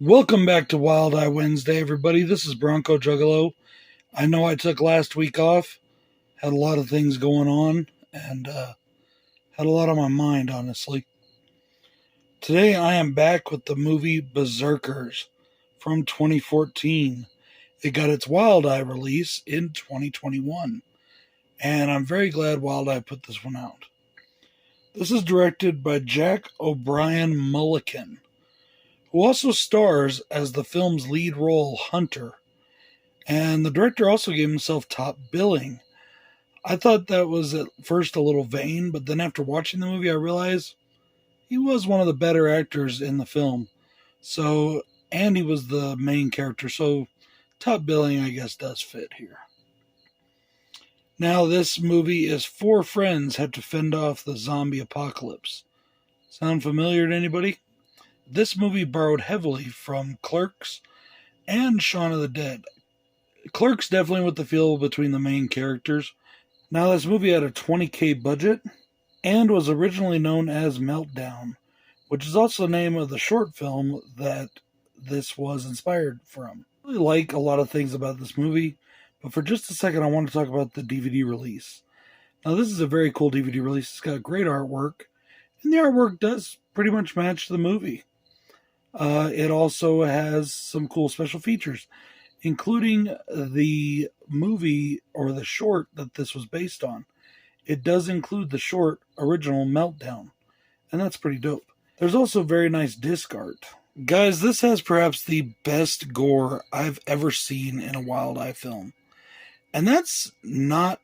Welcome back to Wild Eye Wednesday, everybody. This is Bronco Juggalo. I know I took last week off, had a lot of things going on, and had a lot on my mind, honestly. Today I am back with the movie Berserkers from 2014. It got its Wild Eye release in 2021, and I'm very glad Wild Eye put this one out. This is directed by Jack O'Brien Mulligan, who also stars as the film's lead role, Hunter. And the director also gave himself top billing. I thought that was at first a little vain, but then after watching the movie, I realized he was one of the better actors in the film. And he was the main character, so top billing, I guess, does fit here. Now, this movie is four friends have to fend off the zombie apocalypse. Sound familiar to anybody? This movie borrowed heavily from Clerks and Shaun of the Dead. Clerks definitely with the feel between the main characters. Now, this movie had a $20,000 budget and was originally known as Meltdown, which is also the name of the short film that this was inspired from. I really like a lot of things about this movie, but for just a second, I want to talk about the DVD release. Now, this is a very cool DVD release. It's got great artwork, and the artwork does pretty much match the movie. It also has some cool special features, including the movie or the short that this was based on. It does include the short original Meltdown, and that's pretty dope. There's also very nice disc art. Guys, this has perhaps the best gore I've ever seen in a Wild Eye film. And that's not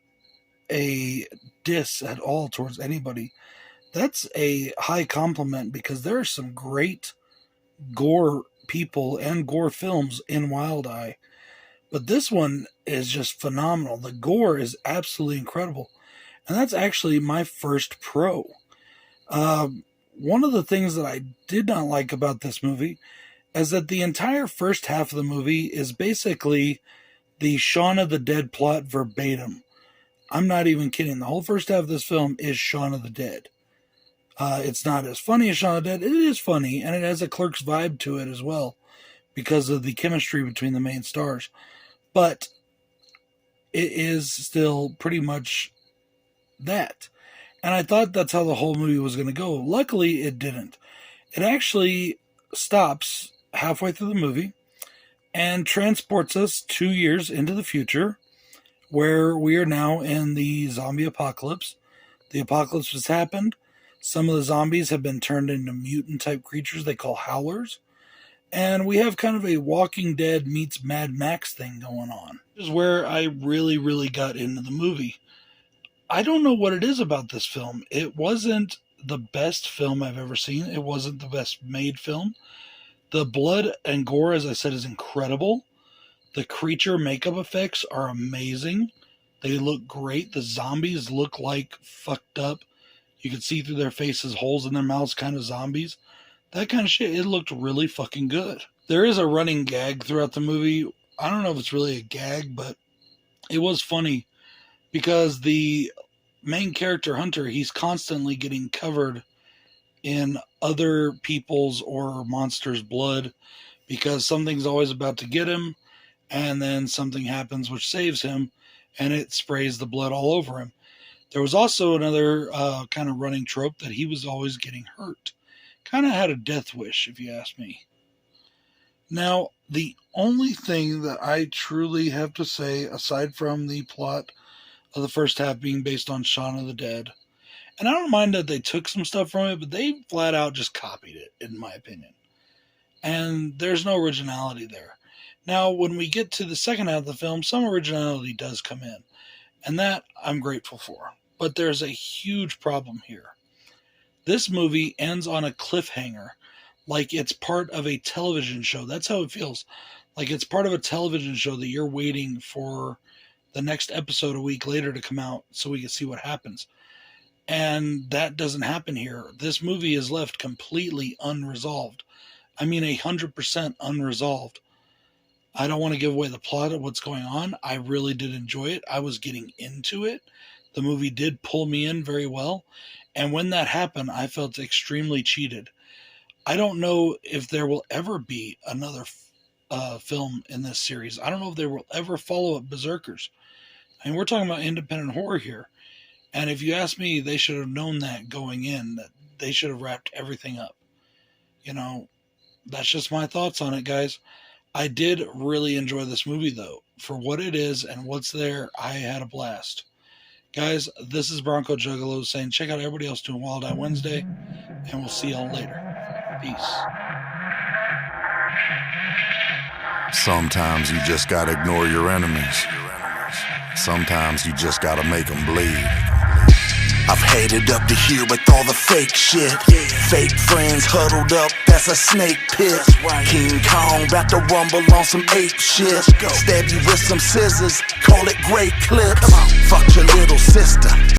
a diss at all towards anybody. That's a high compliment because there are some great gore people and gore films in Wild Eye, but this one is just phenomenal. The gore is absolutely incredible, and that's actually my first pro. One of the things that I did not like about this movie is that the entire first half of the movie is basically the Shaun of the Dead plot verbatim. I'm not even kidding. The whole first half of this film is Shaun of the Dead. It's not as funny as Shaun of the Dead. It is funny, and it has a Clerks vibe to it as well because of the chemistry between the main stars. But it is still pretty much that. And I thought that's how the whole movie was going to go. Luckily, it didn't. It actually stops halfway through the movie and transports us 2 years into the future, where we are now in the zombie apocalypse. The apocalypse has happened. Some of the zombies have been turned into mutant-type creatures they call howlers. And we have kind of a Walking Dead meets Mad Max thing going on. This is where I really, really got into the movie. I don't know what it is about this film. It wasn't the best film I've ever seen. It wasn't the best made film. The blood and gore, as I said, is incredible. The creature makeup effects are amazing. They look great. The zombies look like fucked up. You could see through their faces, holes in their mouths, kind of zombies. That kind of shit, it looked really fucking good. There is a running gag throughout the movie. I don't know if it's really a gag, but it was funny because the main character, Hunter, he's constantly getting covered in other people's or monsters' blood because something's always about to get him, and then something happens which saves him, and it sprays the blood all over him. There was also another kind of running trope that he was always getting hurt. Kind of had a death wish, if you ask me. Now, the only thing that I truly have to say, aside from the plot of the first half being based on Shaun of the Dead, and I don't mind that they took some stuff from it, but they flat out just copied it, in my opinion. And there's no originality there. Now, when we get to the second half of the film, some originality does come in. And that I'm grateful for. But there's a huge problem here. This movie ends on a cliffhanger, like it's part of a television show. That's how it feels. Like it's part of a television show that you're waiting for the next episode a week later to come out so we can see what happens. And that doesn't happen here. This movie is left completely unresolved. I mean, 100% unresolved. I don't want to give away the plot of what's going on. I really did enjoy it. I was getting into it. The movie did pull me in very well. And when that happened, I felt extremely cheated. I don't know if there will ever be another film in this series. I don't know if there will ever follow up Berserkers. I mean, we're talking about independent horror here. And if you ask me, they should have known that going in, that they should have wrapped everything up. You know, that's just my thoughts on it, guys. I did really enjoy this movie, though. For what it is and what's there, I had a blast. Guys, this is Bronco Juggalo saying check out everybody else doing Wild Eye Wednesday, and we'll see y'all later. Peace. Sometimes you just gotta ignore your enemies. Sometimes you just gotta make them bleed. I've headed up to here with all the fake shit. Fake friends huddled up, that's a snake pit. King Kong about to rumble on some ape shit. Stab you with some scissors, call it great clips. Fuck your little sister.